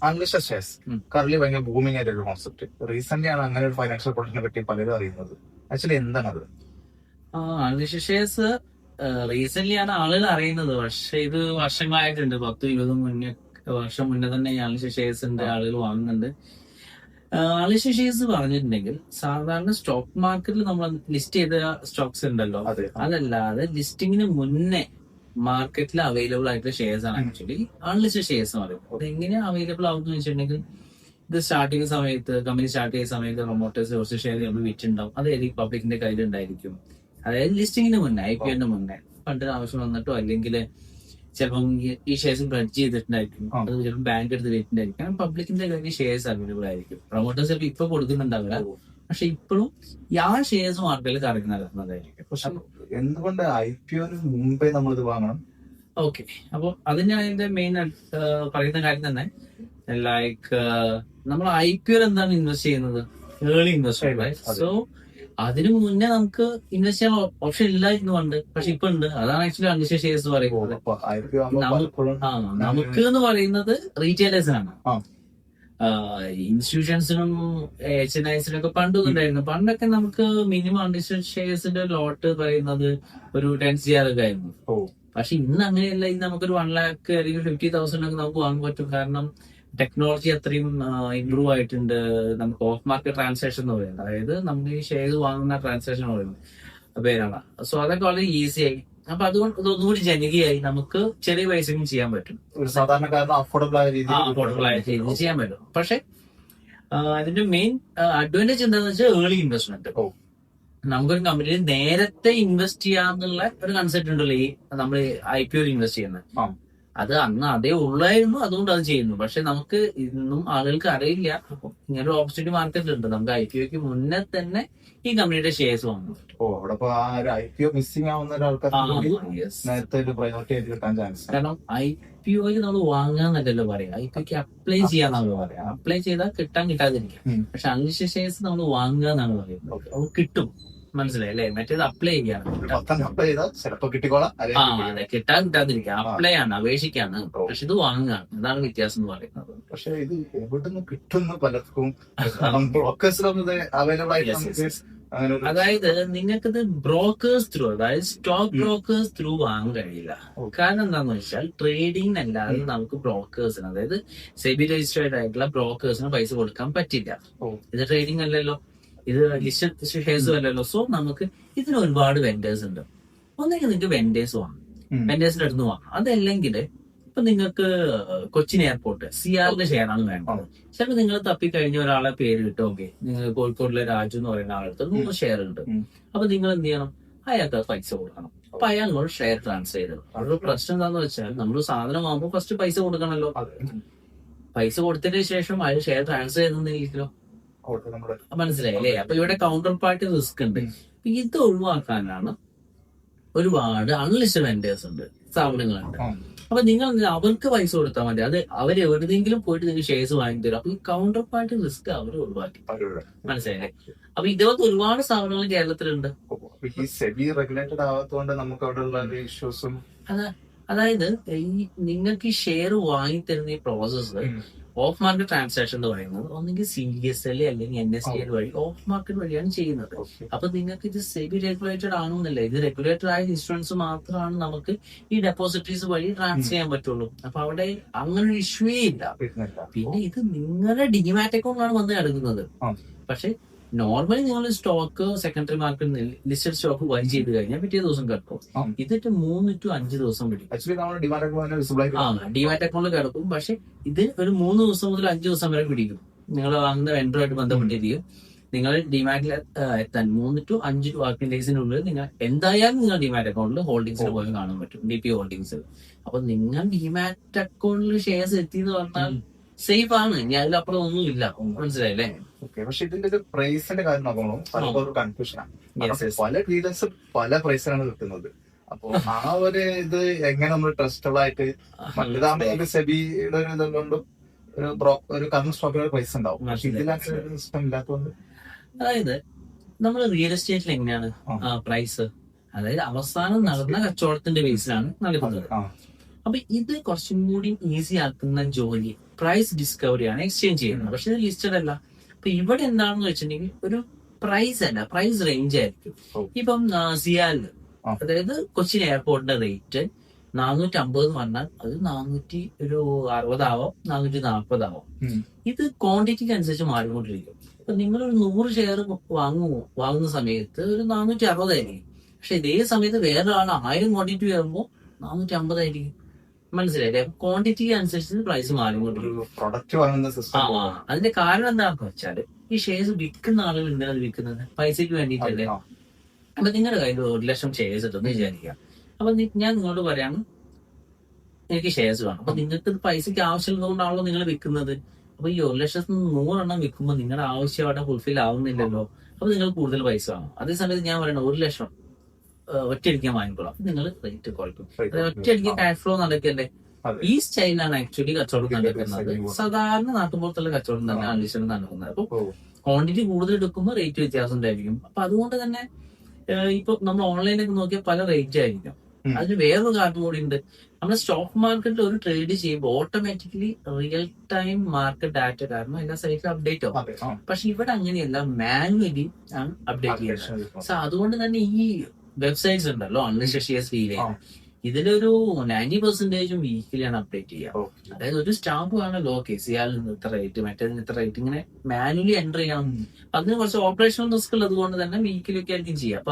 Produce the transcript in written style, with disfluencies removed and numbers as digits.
Unlisted shares current ഭയങ്കര booming ആയിട്ട് ഒരു കോൺസെപ്റ്റ്. റീസെന്റ് ആണ് അങ്ങനെ ഒരു ഫൈനാൻഷ്യൽ പ്രൊഡക്റ്റിനെ പറ്റി പലരും അറിയുന്നത്. ആക്ച്വലി എന്താണ് അത്? അൺലിസ്റ്റഡ് ഷെയർസ് റീസെന്റ് ആണ് ആളുകൾ അറിയുന്നത്. പക്ഷെ ഇത് വർഷങ്ങളായിട്ടുണ്ട്. 10-20 വർഷം മുന്നേ തന്നെ ഈ അൺലിസ്റ്റഡ് ഷെയർസിന്റെ ആളുകൾ വാങ്ങുന്നുണ്ട്. അൺലിസ്റ്റഡ് ഷെയർസ് പറഞ്ഞിട്ടുണ്ടെങ്കിൽ സാധാരണ സ്റ്റോക്ക് മാർക്കറ്റിൽ നമ്മൾ ലിസ്റ്റ് ചെയ്ത സ്റ്റോക്സ് ഉണ്ടല്ലോ, അതല്ലാതെ ലിസ്റ്റിങ്ങിന് മുന്നേ മാർക്കറ്റിൽ അവൈലബിൾ ആയിട്ടുള്ള ഷെയർസ് ആണ് ആക്ച്വലി അൺലിസ്റ്റഡ് ഷെയർസ് എന്ന് പറയുന്നത്. അത് എങ്ങനെയാണ് അവൈലബിൾ ആവുന്നത് വെച്ചിട്ടുണ്ടെങ്കിൽ, ഇത് സ്റ്റാർട്ടിങ് സമയത്ത് കമ്പനി സ്റ്റാർട്ട് ചെയ്യുന്ന സമയത്ത് പ്രൊമോട്ടേഴ്സ് കുറച്ച് ഷെയർ നമ്മൾ വിറ്റുണ്ടാവും. അത് പബ്ലിക്കിന്റെ കയ്യിലുണ്ടായിരിക്കും. അതായത് ലിസ്റ്റിങ്ങിന് മുന്നേ, IPO മുന്നേ ഫണ്ടിന് ആവശ്യം വന്നിട്ടോ അല്ലെങ്കിൽ ചിലപ്പം ഈ ഷെയർസ് പ്ലഡ്ജ് ചെയ്തിട്ടുണ്ടായിരിക്കും. അത് ചിലപ്പോൾ ബാങ്ക് എടുത്ത് വെച്ചിട്ടുണ്ടായിരിക്കും. പബ്ലിക്കിന്റെ കയ്യിൽ ഷെയർസ് അവൈലബിൾ ആയിരിക്കും. പ്രൊമോട്ടേഴ്സ് ചിലപ്പോൾ ഇപ്പൊ കൊടുക്കുന്നുണ്ടാവില്ല, പക്ഷെ ഇപ്പോഴും ആ ഷെയർസ് മാർക്കറ്റിൽ കറങ്ങുന്നതായിരിക്കും. പക്ഷെ എന്തുകൊണ്ട് IPO മുമ്പേ നമ്മൾ ഇത് വാങ്ങണം? ഓക്കെ, അപ്പൊ അതിന് അതിന്റെ മെയിൻ പറയുന്ന കാര്യം തന്നെ, ലൈക്ക് നമ്മൾ IPO എന്താണ് ഇൻവെസ്റ്റ് ചെയ്യുന്നത്? Early investment. സോ അതിനു മുന്നേ നമുക്ക് ഇൻവെസ്റ്റ് ചെയ്യാൻ ഓപ്ഷൻ ഇല്ലായിരുന്നു പണ്ട്, പക്ഷെ ഇപ്പൊ ഉണ്ട്. അതാണ് ആക്ച്വലി അൺലിസ്റ്റഡ് ഷെയർസ് പറയുന്നത്. നമുക്ക് എന്ന് പറയുന്നത് റീറ്റെയിലേഴ്സിനാണ്. ഇൻസ്റ്റിറ്റ്യൂഷൻസിനും HNIസിനും ഒക്കെ പണ്ടൊന്നും ഉണ്ടായിരുന്നു. പണ്ടൊക്കെ നമുക്ക് മിനിമം അൺലിസ്റ്റഡ് ഷെയർസിന്റെ ലോട്ട് പറയുന്നത് ഒരു 10 CR ഒക്കെ ആയിരുന്നു. പക്ഷെ ഇന്ന് അങ്ങനെയല്ല. ഇന്ന് നമുക്കൊരു 1 lakh അല്ലെങ്കിൽ 50,000 ഒക്കെ നമുക്ക് വാങ്ങാൻ പറ്റും. കാരണം ടെക്നോളജി അത്രയും ഇംപ്രൂവ് ആയിട്ടുണ്ട്. നമുക്ക് ഓഫ് മാർക്കറ്റ് ട്രാൻസാക്ഷൻ എന്ന് പറയുന്നത്, അതായത് നമ്മൾ ഈ ഷെയർ വാങ്ങുന്ന ട്രാൻസാക്ഷൻ എന്ന് പറയുന്നത് പേരാണ്. സോ അതൊക്കെ വളരെ ഈസി ആയി. അപ്പൊ അതുകൊണ്ട് ഇതൊന്നുകൂടി ജനകീയായി. നമുക്ക് ചെറിയ പൈസയും ചെയ്യാൻ പറ്റും, സാധാരണക്കാരന് അഫോർഡബിൾ ആയ രീതിയിൽ ചെയ്യാൻ പറ്റും. പക്ഷെ അതിന്റെ മെയിൻ അഡ്വാൻറ്റേജ് എന്താണെന്ന് വെച്ചാൽ ഏർലി ഇൻവെസ്റ്റ്മെന്റ്. നമുക്കൊരു കമ്പനിയിൽ നേരത്തെ ഇൻവെസ്റ്റ് ചെയ്യാന്നുള്ള ഒരു കൺസെപ്റ്റ് ഉണ്ടല്ലോ ഈ നമ്മൾ IPO ഇൻവെസ്റ്റ് ചെയ്യുന്നത്. അത് അന്ന് അതേ ഉള്ളായിരുന്നു, അതുകൊണ്ട് അത് ചെയ്യുന്നു. പക്ഷെ നമുക്ക് ഇന്നും ആളുകൾക്ക് അറിയില്ല ഇങ്ങനെ ഒരു ഓപ്പർച്യൂണിറ്റി മാർക്കറ്റിലുണ്ട്. നമുക്ക് IPOക്ക് മുന്നേ തന്നെ ഈ കമ്പനിയുടെ ഷെയർസ് വാങ്ങും. IPO മിസ്സിംഗ് ആവുന്ന നേരത്തെ ഒരു പ്രയോറിറ്റി ആയിട്ട് കിട്ടാൻ ചാൻസ്. കാരണം IPOയിൽ നമ്മൾ വാങ്ങാന്നല്ലല്ലോ പറയാം, IPOക്ക് അപ്ലൈ ചെയ്യാന്നാണല്ലോ പറയാം. അപ്ലൈ ചെയ്താൽ കിട്ടാതിരിക്കാം. പക്ഷെ അൺലിസ്റ്റഡ് ഷെയർസ് നമ്മൾ വാങ്ങുക എന്നാണ് പറയുന്നത്. അത് കിട്ടും, മനസ്സിലായില്ലേ? മറ്റേത് അപ്ലൈ ചെയ്യാണ്, കിട്ടാതിരിക്കാം. അപ്ലൈ ആണ്, അപേക്ഷിക്കാണ്. പക്ഷെ ഇത് വാങ്ങുകയാണ്. ഇതാണ് വ്യത്യാസം എന്ന് പറയുന്നത്. പക്ഷെ ഇത് എവിടുന്ന് കിട്ടുന്ന പലർക്കും അവൈലബിൾ ആയിട്ട്, അതായത് നിങ്ങൾക്കിത് ബ്രോക്കേഴ്സ് ത്രൂ, അതായത് സ്റ്റോക്ക് ബ്രോക്കേഴ്സ് ത്രൂ വാങ്ങാൻ കഴിയില്ല. കാരണം എന്താന്ന് വെച്ചാൽ ട്രേഡിംഗ് അല്ലാതെ നമുക്ക് ബ്രോക്കേഴ്സിന്, അതായത് സെബി രജിസ്റ്റേർഡ് ആയിട്ടുള്ള ബ്രോക്കേഴ്സിന് പൈസ കൊടുക്കാൻ പറ്റില്ല. ഇത് ട്രേഡിംഗ് അല്ലല്ലോ, ഇത് ലിസ്റ്റഡ് ഷെയർസും അല്ലല്ലോ. സോ നമുക്ക് ഇതിന് ഒരുപാട് വെൻഡേഴ്സ് ഉണ്ട്. ഒന്നെങ്കിൽ നിങ്ങൾക്ക് വെൻഡേഴ്സ് വാങ്ങാം, വെൻഡേഴ്സിന്റെ അടുത്ത് വാങ്ങാം. അതല്ലെങ്കിൽ ഇപ്പൊ നിങ്ങൾക്ക് കൊച്ചിൻ എയർപോർട്ട് CRന്റെ ഷെയർ ആണ് വേണ്ടത്. ചിലപ്പോൾ നിങ്ങൾ തപ്പിക്കഴിഞ്ഞ ഒരാളെ പേര് കിട്ടും. ഓക്കെ, നിങ്ങൾ കോഴിക്കോടിലെ രാജു എന്ന് പറയുന്ന ആളടുത്ത് 100 ഷെയർ ഉണ്ട്. അപ്പൊ നിങ്ങൾ എന്ത് ചെയ്യണം? അയാൾക്ക് പൈസ കൊടുക്കണം. അപ്പൊ അയാളോട് ഷെയർ ട്രാൻസ്ഫർ ചെയ്തത്. അവരുടെ പ്രശ്നം എന്താന്ന് വെച്ചാൽ, നമ്മൾ സാധനം വാങ്ങുമ്പോൾ ഫസ്റ്റ് പൈസ കൊടുക്കണമല്ലോ. പൈസ കൊടുത്തതിന് ശേഷം അയാൾ ഷെയർ ട്രാൻസ്ഫർ ചെയ്തെന്നിരിക്കലോ, മനസ്സിലായില്ലേ? അപ്പൊ ഇവിടെ കൗണ്ടർ പാർട്ടി റിസ്ക് ഉണ്ട്. ഇത് ഒഴിവാക്കാനാണ് ഒരുപാട് അൺലിസ്റ്റഡ് വെൻഡേഴ്സ് ഉണ്ട്, സ്ഥാപനങ്ങളുണ്ട്. അപ്പൊ നിങ്ങൾ അവർക്ക് പൈസ കൊടുത്താൽ മതി. അത് അവർ എവിടെയെങ്കിലും പോയിട്ട് നിങ്ങൾ ഷെയർസ് വാങ്ങി തരും. അപ്പൊ ഈ കൗണ്ടർ പാർട്ടി റിസ്ക് അവർ ഒഴിവാക്കി, മനസ്സിലായില്ലേ? അപ്പൊ ഇതുപോലത്തെ ഒരുപാട് സ്ഥാപനങ്ങൾ കേരളത്തിലുണ്ട്. അതായത് ഈ നിങ്ങൾക്ക് ഈ ഷെയർ വാങ്ങിത്തരുന്ന ഈ പ്രോസസ്സ് ഓഫ് മാർക്കറ്റ് ട്രാൻസാക്ഷൻ എന്ന് പറയുന്നത് ഒന്നെങ്കിൽ CDSL അല്ലെങ്കിൽ NSDL വഴി ഓഫ് മാർക്കറ്റ് വഴിയാണ് ചെയ്യുന്നത്. അപ്പൊ നിങ്ങൾക്ക് ഇത് സെബി റെഗുലേറ്റഡ് ആണെന്നല്ല, ഇത് റെഗുലേറ്റഡ് ആയ ഇൻഷുറൻസ് മാത്രമാണ് നമുക്ക് ഈ ഡെപ്പോസിറ്ററീസ് വഴി ട്രാൻസ്ഫർ ചെയ്യാൻ പറ്റുള്ളൂ. അപ്പൊ അവിടെ അങ്ങനെ ഒരു ഇഷ്യൂവേ ഇല്ല. പിന്നെ ഇത് നിങ്ങളുടെ ഡിമാറ്റ് അക്കൗണ്ടിലാണ് വന്ന് കിടക്കുന്നത്. പക്ഷെ നോർമലി നിങ്ങൾ സ്റ്റോക്ക് സെക്കൻഡറി മാർക്കറ്റിൽ ലിസ്റ്റഡ് സ്റ്റോക്ക് ബൈ ചെയ്ത് കഴിഞ്ഞാൽ പിറ്റേ ദിവസം കിടക്കും. ഇതിട്ട് 3 to 5 ദിവസം പിടിക്കും. ഡിമാറ്റ് അക്കൗണ്ടിൽ കിടക്കും. പക്ഷെ ഇത് ഒരു 3 ദിവസം മുതൽ 5 ദിവസം വരെ പിടിക്കും. നിങ്ങൾ വാങ്ങുന്ന വെൻഡറുമായിട്ട് ബന്ധപ്പെട്ടിരിക്കും. നിങ്ങൾ ഡിമാറ്റിൽ എത്താൻ 3 to 5 വർക്കിംഗ് ഡേയ്സിനുള്ളിൽ നിങ്ങൾ എന്തായാലും നിങ്ങൾ ഡിമാറ്റ് അക്കൗണ്ടിൽ ഹോൾഡിംഗ്സിൽ പോയി കാണാൻ പറ്റും, DP ഹോൾഡിംഗ്സിൽ. അപ്പൊ നിങ്ങൾ ഡിമാറ്റ് അക്കൗണ്ടിൽ ഷെയർസ് എത്തിയെന്ന് പറഞ്ഞാൽ സേഫ് ആണ്. ഇനി അതിലപ്പുറം ഒന്നും ഇല്ല, മനസ്സിലായില്ലേ? പക്ഷെ ഇതിന്റെ ഒരു പ്രൈസിന്റെ കാര്യം നോക്കുമ്പോൾ പലപ്പോഴും കൺഫ്യൂഷനാണ്. പല ഡീലേഴ്സ് പല പ്രൈസിലാണ് കിട്ടുന്നത്. അപ്പൊ ആ ഒരു ഇത് എങ്ങനെ നമ്മൾ ട്രസ്റ്റബിൾ ആയിട്ട്, മറ്റേതാകുമ്പോൾ സെബിയുടെ ഒരു ഇതുകൊണ്ട് ഒരു കറന്റ് സ്റ്റോക്കിന് പ്രൈസ് ഉണ്ടാവും. പക്ഷെ ഇതിലൊക്കെ സിസ്റ്റം ഇല്ലാത്തതുകൊണ്ട്, അതായത് നമ്മൾ റിയൽ എസ്റ്റേറ്റിൽ എങ്ങനെയാണ് പ്രൈസ്, അതായത് അവസാനം നടന്ന കച്ചവടത്തിന്റെ ബേസിലാണ് നടക്കുന്നത്. അപ്പൊ ഇത് കുറച്ചും കൂടി ഈസി ആക്കുന്ന ജോലി പ്രൈസ് ഡിസ്കവറി ആണ് എക്സ്ചേഞ്ച് ചെയ്യുന്നത്. പക്ഷെ ഇത് ലിസ്റ്റഡ് അല്ല. അപ്പൊ ഇവിടെ എന്താണെന്ന് വെച്ചിട്ടുണ്ടെങ്കിൽ ഒരു പ്രൈസ് അല്ല, പ്രൈസ് റേഞ്ച് ആയിരിക്കും. ഇപ്പം സിയാലില്, അതായത് കൊച്ചിൻ എയർപോർട്ടിന്റെ റേറ്റ് 450 എന്ന് പറഞ്ഞാൽ അത് 460 ആവാം, 440 ആവാം. ഇത് ക്വാണ്ടിറ്റിക്ക് അനുസരിച്ച് മാറിക്കൊണ്ടിരിക്കും. ഇപ്പൊ നിങ്ങളൊരു 100 ഷെയർ വാങ്ങുന്ന സമയത്ത് ഒരു 460 ആയിരിക്കും. പക്ഷെ ഇതേ സമയത്ത് വേറെ ആൾ 1000 ക്വാണ്ടിറ്റി വരുമ്പോൾ 450 ആയിരിക്കും. മനസ്സിലായില്ലേ? ക്വാണ്ടിറ്റിക്ക് അനുസരിച്ച് പ്രൈസ് മാറിക്കൊണ്ടിരിക്കും. പ്രൊഡക്റ്റ് വാങ്ങുന്ന സിസ്റ്റം. അതിന്റെ കാരണം എന്താണെന്ന് വെച്ചാല് ഈ ഷെയർസ് വിൽക്കുന്ന ആളുകൾ എന്തിനാണ് വിൽക്കുന്നത്? പൈസക്ക് വേണ്ടിയിട്ടല്ലേ. അപ്പൊ നിങ്ങളുടെ കയ്യിൽ 1 ലക്ഷം ഷെയർസ് ഇട്ടെന്ന് വിചാരിക്കുക. അപ്പൊ ഞാൻ നിങ്ങളോട് പറയാണ് എനിക്ക് ഷെയർസ് വേണം. അപ്പൊ നിങ്ങൾക്ക് പൈസക്ക് ആവശ്യമുള്ളതുകൊണ്ടാണല്ലോ നിങ്ങൾ വിൽക്കുന്നത്. അപ്പൊ ഈ 1 ലക്ഷത്തിന് 100 എണ്ണം വിൽക്കുമ്പോൾ നിങ്ങളുടെ ആവശ്യം അവിടെ ഫുൾഫിൽ ആവുന്നില്ലല്ലോ. അപ്പൊ നിങ്ങൾ കൂടുതൽ പൈസ വാങ്ങും. അതേസമയത്ത് ഞാൻ പറയണ 1 ലക്ഷം ഒറ്റയടിക്കാൻ വാങ്ങിക്കോളാം, നിങ്ങൾ റേറ്റ് കുറയ്ക്കും. ഒറ്റയടിക്ക് ക്യാഷ് ഫ്ലോ നടക്കല്ലേ. ഈ സ്റ്റൈലാണ് ആക്ച്വലി കച്ചവടം നടക്കുന്നത്. സാധാരണ നാട്ടുമ്പുറത്തുള്ള കച്ചവടം തന്നെ അൺലിസ്റ്റഡ് നടക്കുന്നത്. അപ്പൊ ക്വാണ്ടിറ്റി കൂടുതൽ എടുക്കുമ്പോൾ റേറ്റ് വ്യത്യാസം ഉണ്ടായിരിക്കും. അപ്പൊ അതുകൊണ്ട് തന്നെ ഇപ്പൊ നമ്മൾ ഓൺലൈനൊക്കെ നോക്കിയാൽ പല റേറ്റ് ആയിരിക്കും. അതിന് വേറൊരു കാരണം കൂടി ഉണ്ട്. നമ്മുടെ സ്റ്റോക്ക് മാർക്കറ്റിൽ ഒരു ട്രേഡ് ചെയ്യുമ്പോൾ automatically real time market data കാരണം എല്ലാ സൈറ്റിലും അപ്ഡേറ്റ് ആവും. പക്ഷെ ഇവിടെ അങ്ങനെയല്ല, മാനുവലി ആണ് അപ്ഡേറ്റ് ചെയ്യുന്നത്. സോ അതുകൊണ്ട് തന്നെ ഈ വെബ്സൈറ്റ്സ് ഉണ്ടല്ലോ അൺലിസ്റ്റഡ് ഷെയർസ് ഡീൽ ചെയ്യാൻ, ഇതിലൊരു 90% വീക്കിലാണ് അപ്ഡേറ്റ് ചെയ്യുക. അതായത് ഒരു സ്റ്റാമ്പ് ആണല്ലോ, സിയാലിൽ നിന്ന് ഇത്ര റേറ്റ്, മറ്റേതിന് ഇത്ര റേറ്റ്, ഇങ്ങനെ മാനുവലി എൻ്റർ ചെയ്യണം. അതിന് കുറച്ച് ഓപ്പറേഷണൽ റിസ്ക് ഉള്ളത് കൊണ്ട് തന്നെ വീക്കിലൊക്കെ ആയിരിക്കും ചെയ്യുക.